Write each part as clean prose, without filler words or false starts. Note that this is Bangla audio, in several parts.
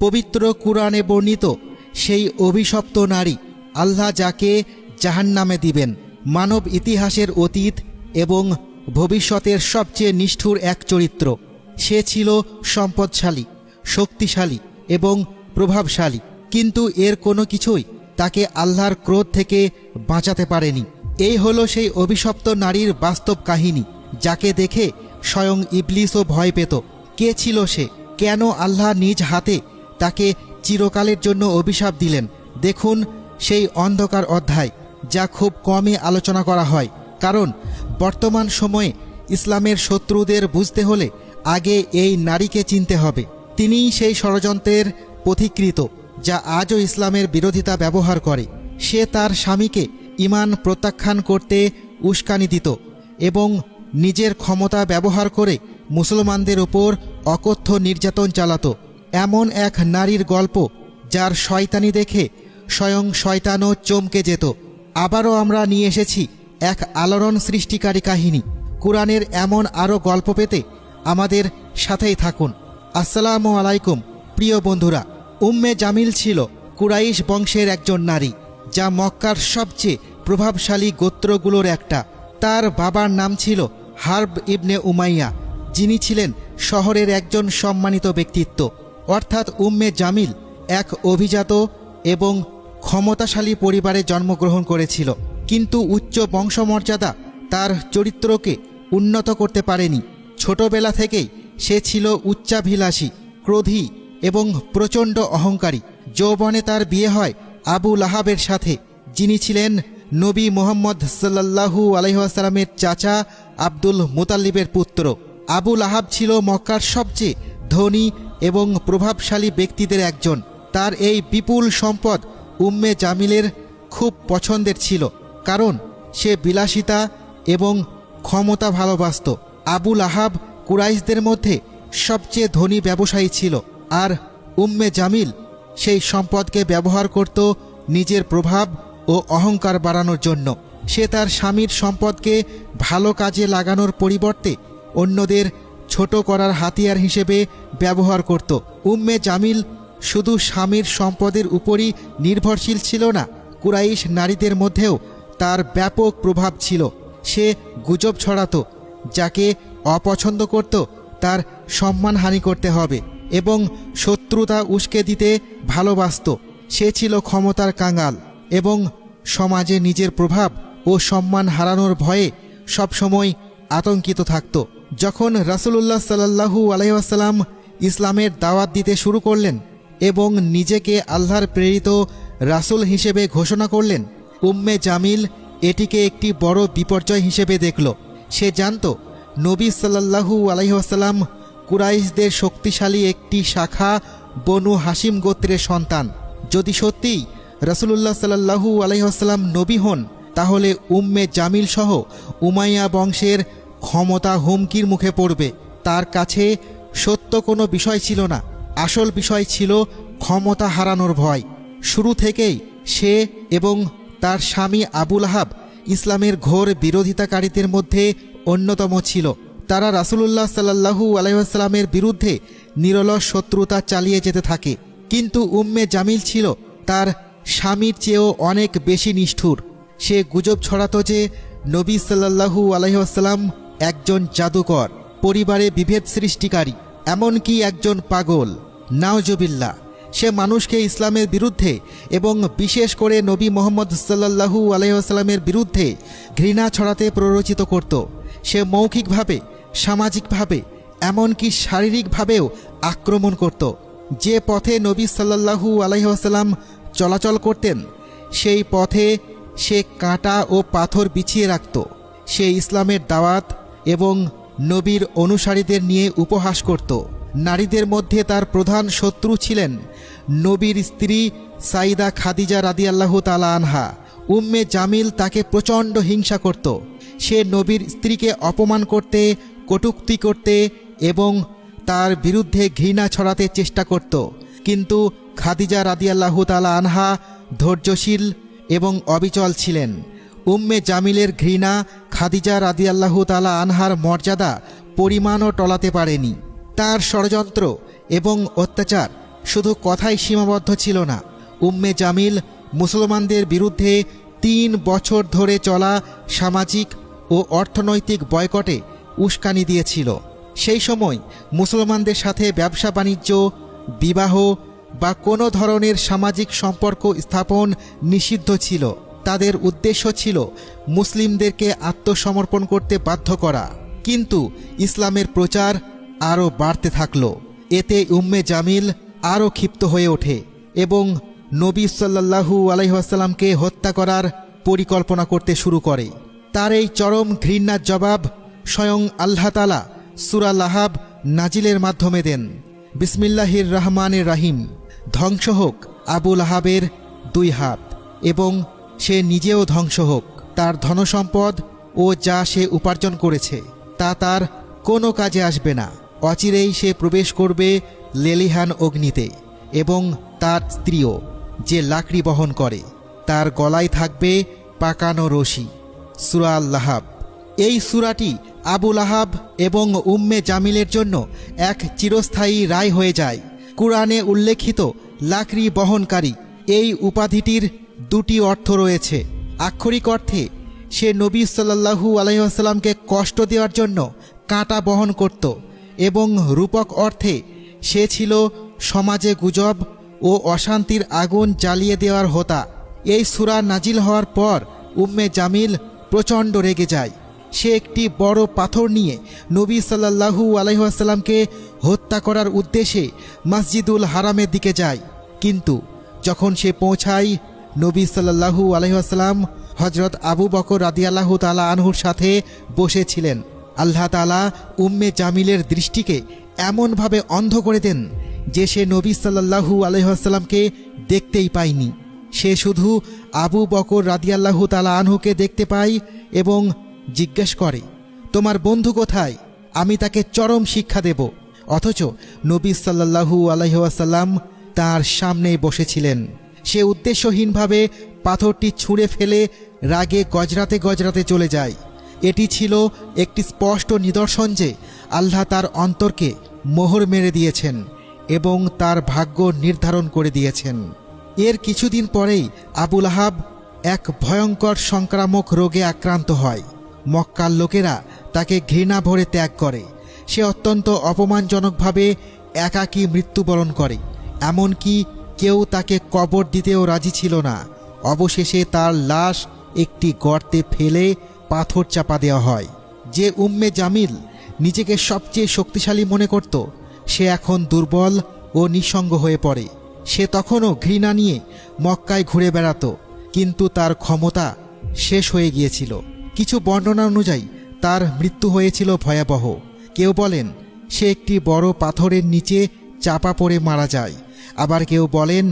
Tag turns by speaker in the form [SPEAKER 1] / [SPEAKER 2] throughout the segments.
[SPEAKER 1] পবিত্র কুরআনে বর্ণিত সেই অভিশপ্ত নারী আল্লাহ যাকে জাহান্নামে দিবেন, মানব ইতিহাসের অতীত এবং ভবিষ্যতের সবচেয়ে নিষ্ঠুর এক চরিত্র। সে ছিল সম্পদশালী, শক্তিশালী এবং প্রভাবশালী, কিন্তু এর কোনো কিছুই তাকে আল্লাহর ক্রোধ থেকে বাঁচাতে পারেনি। এই হলো সেই অভিশপ্ত নারীর বাস্তব কাহিনী, যাকে দেখে স্বয়ং ইবলিসও ভয় পেত। কে ছিল সে? কেন আল্লাহ নিজ হাতে তাকে চিরকালের জন্য অভিশাপ দিলেন? দেখুন সেই অন্ধকার অধ্যায়, যা খুব কমই আলোচনা করা হয়, কারণ বর্তমান সময়ে ইসলামের শত্রুদের বুঝতে হলে আগে এই নারীকে চিনতে হবে। তিনিই সেই ষড়যন্ত্রের পথিকৃত, যা আজও ইসলামের বিরোধিতা ব্যবহার করে। সে তার স্বামীকে ঈমান প্রত্যাখ্যান করতে উস্কানি দিত এবং নিজের ক্ষমতা ব্যবহার করে মুসলমানদের ওপর অকথ্য নির্যাতন চালাত। এমন এক নারীর গল্প যার শয়তানি দেখে স্বয়ং শয়তানও চমকে যেত। আবারও আমরা নিয়ে এসেছি এক আলোড়ন সৃষ্টিকারী কাহিনী। কুরআনের এমন আরও গল্প পেতে আমাদের সাথেই থাকুন। আসসালামু আলাইকুম প্রিয় বন্ধুরা। উম্মে জামিল ছিল কুরাইশ বংশের একজন নারী, যা মক্কার সবচেয়ে প্রভাবশালী গোত্রগুলোর একটা। তার বাবার নাম ছিল হার্ব ইবনে উমাইয়া, যিনি ছিলেন শহরের একজন সম্মানিত ব্যক্তিত্ব। অর্থাৎ উম্মে জামিল এক অভিজাত এবং ক্ষমতাশালী পরিবারে জন্মগ্রহণ করেছিল, কিন্তু উচ্চ বংশমর্যাদা তার চরিত্রকে উন্নত করতে পারেনি। ছোটবেলা থেকেই সে ছিল উচ্চাভিলাষী, ক্রোধী এবং প্রচণ্ড অহংকারী। যৌবনে তার বিয়ে হয় আবু লাহাবের সাথে, যিনি ছিলেন নবী মুহাম্মদ সাল্লাল্লাহু আলাইহি ওয়াসাল্লামের চাচা আব্দুল মুতাল্লিবের পুত্র। আবু লাহাব ছিল মক্কার সবচেয়ে ধনী এবং প্রভাবশালী ব্যক্তিদের একজন। তার এই বিপুল সম্পদ উম্মে জামিলের খুব পছন্দের ছিল, কারণ সে বিলাসিতা এবং ক্ষমতা ভালোবাসত। আবু লাহাব কুরাইশদের মধ্যে সবচেয়ে ধনী ব্যবসায়ী ছিল, আর উম্মে জামিল সেই সম্পদকে ব্যবহার করত নিজের প্রভাব ও অহংকার বাড়ানোর জন্য। সে তার স্বামীর সম্পদকে ভালো কাজে লাগানোর পরিবর্তে অন্যদের ছোট করার হাতিয়ার হিসেবে ব্যবহার করত। উম্মে জামিল শুধু স্বামীর সম্পদের উপরই নির্ভরশীল ছিল না, কুরাইশ নারীদের মধ্যেও তার ব্যাপক প্রভাব ছিল। সে গুজব ছড়াত, যাকে অপছন্দ করত তার সম্মানহানি করতে হবে এবং শত্রুতা উস্কে দিতে ভালোবাসত। সে ছিল ক্ষমতার কাঙাল এবং সমাজে নিজের প্রভাব ও সম্মান হারানোর ভয়ে সবসময় আতঙ্কিত থাকত। যখন রাসূলুল্লাহ সাল্লাল্লাহু আলাইহি ওয়াসাল্লাম ইসলামের দাওয়াত দিতে শুরু করলেন এবং নিজেকে আল্লাহর প্রেরিত রাসূল হিসেবে ঘোষণা করলেন, উম্মে জামিল এটিকে একটি বড় বিপর্যয় হিসেবে দেখল। সে জানত নবী সাল্লাল্লাহু আলাইহি ওয়াসাল্লাম কুরাইশদের শক্তিশালী একটি শাখা বনু হাশিম গোত্রের সন্তান। যদি সত্যিই রাসূলুল্লাহ সাল্লাল্লাহু আলাইহি ওয়াসাল্লাম নবী হন, তাহলে উম্মে জামিল সহ উমাইয়া বংশের ক্ষমতা হুমকির মুখে পড়বে। তার কাছে সত্য কোনো বিষয় ছিল না, আসল বিষয় ছিল ক্ষমতা হারানোর ভয়। শুরু থেকেই সে এবং তার স্বামী আবু লাহাব ইসলামের ঘোর বিরোধিতাকারীদের মধ্যে অন্যতম ছিল। তারা রাসূলুল্লাহ সাল্লাল্লাহু আলাইহি ওয়াসাল্লামের বিরুদ্ধে নিরলস শত্রুতা চালিয়ে যেতে থাকে, কিন্তু উম্মে জামিল ছিল তার স্বামীর চেয়েও অনেক বেশি নিষ্ঠুর। সে গুজব ছড়াত যে নবী সাল্লাল্লাহু আলাইহি ওয়াসাল্লাম একজন জাদুকর, পরিবারে বিভেদ সৃষ্টিকারী, এমনকি একজন পাগল। নাউজুবিল্লাহ। সে মানুষকে ইসলামের বিরুদ্ধে এবং বিশেষ করে নবী মুহাম্মদ সাল্লাল্লাহু আলাইহি ওয়াসাল্লামের বিরুদ্ধে ঘৃণা ছড়াতে প্ররোচিত করত। সে মৌখিকভাবে, সামাজিকভাবে, এমনকি শারীরিকভাবেও আক্রমণ করত। যে পথে নবী সাল্লাল্লাহু আলাইহি ওয়াসাল্লাম চলাচল করতেন, সেই পথে সে কাঁটা ও পাথর বিছিয়ে রাখত। সে ইসলামের দাওয়াত এবং নবীর অনুসারীদের নিয়ে উপহাস করত। নারীদের মধ্যে তার প্রধান শত্রু ছিলেন নবীর স্ত্রী সাইদা খাদিজা রাদিয়াল্লাহু তাআলা আনহা। উম্মে জামিল তাকে প্রচণ্ড হিংসা করত। সে নবীর স্ত্রীকে অপমান করতে, কটূক্তি করতে এবং তার বিরুদ্ধে ঘৃণা ছড়াতে চেষ্টা করত, কিন্তু খাদিজা রাদিয়াল্লাহু তাআলা আনহা ধৈর্যশীল এবং অবিচল ছিলেন। উম্মে জামিলের ঘৃণা খাদিজা রাদিয়াল্লাহু তাআলা আনহার মর্যাদা পরিমাণও টলাতে পারেনি। তার ষড়যন্ত্র এবং অত্যাচার শুধু কথাই সীমাবদ্ধ ছিল না, উম্মে জামিল মুসলমানদের বিরুদ্ধে 3 বছর ধরে চলা সামাজিক ও অর্থনৈতিক বয়কটে উস্কানি দিয়েছিল। সেই সময় মুসলমানদের সাথে ব্যবসা বাণিজ্য, বিবাহ বা কোনো ধরনের সামাজিক সম্পর্ক স্থাপন নিষিদ্ধ ছিল। তাদের উদ্দেশ্য ছিল মুসলিমদেরকে আত্মসমর্পণ করতে বাধ্য করা। কিন্তু ইসলামের প্রচার আরও বাড়তে থাকল। এতে উম্মে জামিল আরও ক্ষিপ্ত হয়ে ওঠে এবং নবী সাল্লাল্লাহু আলাইহি ওয়াসাল্লামকে হত্যা করার পরিকল্পনা করতে শুরু করে। তার এই চরম ঘৃণার জবাব স্বয়ং আল্লাহ তাআলা সূরা লাহাব নাজিলের মাধ্যমে দেন। বিসমিল্লাহির রহমানির রহিম। ধ্বংস হোক আবু লাহাবের 2 হাত এবং সে নিজেও ধ্বংস হোক। তার ধনসম্পদ ও যা সে উপার্জন করেছে তা তার কোনো কাজে আসবে না। অচিরেই সে প্রবেশ করবে লেলিহান অগ্নিতে এবং তার স্ত্রীও, যে লাকড়ি বহন করে, তার গলায় থাকবে পাকানো রশি। সূরা আল-লাহাব। এই সূরাটি আবু লাহাব এবং উম্মে জামিলের জন্য এক চিরস্থায়ী রায় হয়ে যায়। কুরআনে উল্লেখিত লাকড়ি বহনকারী এই উপাধিটির 2টি অর্থ রয়েছে। আক্ষরিক অর্থে সে নবী সাল্লাল্লাহু আলাইহি ওয়াসাল্লামকে কষ্ট দেওয়ার জন্য কাঁটা বহন করত এবং রূপক অর্থে সে ছিল সমাজে গুজব ও অশান্তির আগুন জ্বালিয়ে দেওয়ার হোতা। এই সূরা নাজিল হওয়ার পর উম্মে জামিল প্রচণ্ড রেগে যায়। সে একটি বড় পাথর নিয়ে নবী সাল্লাল্লাহু আলাইহি ওয়াসাল্লামকে হত্যা করার উদ্দেশ্যে মসজিদুল হারামের দিকে যায়। কিন্তু যখন সে পৌঁছায়, নবী সাল্লাল্লাহু আলাইহি ওয়াসাল্লাম হযরত আবু বকর রাদিয়াল্লাহু তাআলা আনহুর সাথে বসেছিলেন। আল্লাহ তাআলা উম্মে জামিলের দৃষ্টিকে এমনভাবে অন্ধ করে দেন যে সে নবী সাল্লাল্লাহু আলাইহি ওয়াসাল্লামকে দেখতেই পায়নি। সে শুধু আবু বকর রাদিয়াল্লাহু তাআলা আনহুকে দেখতে পায় এবং জিজ্ঞেস করে, তোমার বন্ধু কোথায়? আমি তাকে চরম শিক্ষা দেব। অথচ নবী সাল্লাল্লাহু আলাইহি ওয়াসাল্লাম তার সামনেই বসেছিলেন। সে উদ্দেশ্যহীনভাবে পাথরটি ছুঁড়ে ফেলে রাগে গজরাতে গজরাতে চলে যায়। এটি ছিল একটি স্পষ্ট নিদর্শন যে আল্লাহ তার অন্তরকে মোহর মেরে দিয়েছেন এবং তার ভাগ্য নির্ধারণ করে দিয়েছেন। এর কিছুদিন পরেই আবু লাহাব এক ভয়ঙ্কর সংক্রামক রোগে আক্রান্ত হয়। মক্কার লোকেরা তাকে ঘৃণা ভরে ত্যাগ করে। সে অত্যন্ত অপমানজনকভাবে একাকী মৃত্যুবরণ করে। এমনকি কেউ তাকে কবর দিতেও রাজি ছিল না। অবশেষে তার লাশ একটি গর্তে ফেলে পাথর চাপা দেওয়া হয়। যে উম্মে জামিল নিজেকে সবচেয়ে শক্তিশালী মনে করত, সে এখন দুর্বল ও নিঃসঙ্গ হয়ে পড়ে। সে তখনও ঘৃণা নিয়ে মক্কায় ঘুরে বেড়াত, কিন্তু তার ক্ষমতা শেষ হয়ে গিয়েছিল। কিছু বর্ণনা অনুযায়ী তার মৃত্যু হয়েছিল ভয়াবহ। কেউ বলেন সে একটি বড় পাথরের নিচে চাপা পড়ে মারা যায়। আবার কেউ বলেন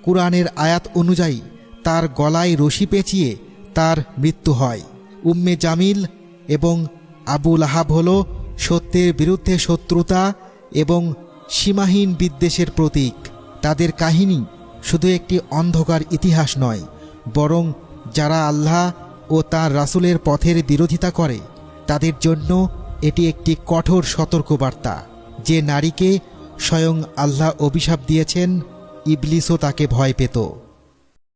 [SPEAKER 1] কুরআনের আয়াত অনুযায়ী তার গলায় রশি পেঁচিয়ে তার মৃত্যু হয়। উম্মে জামিল এবং আবু লাহাব হল সত্যের বিরুদ্ধে শত্রুতা এবং সীমাহীন বিদ্বেষের প্রতীক। তাদের কাহিনী শুধু একটি অন্ধকার ইতিহাস নয়, বরং যারা আল্লাহ ও তার রাসূলের পথের বিরোধিতা করে তাদের জন্য এটি একটি কঠোর সতর্কবার্তা। যে নারীকে স্বয়ং আল্লাহ অভিশাপ দিয়েছেন, ইবলিসও তাকে ভয় পেত।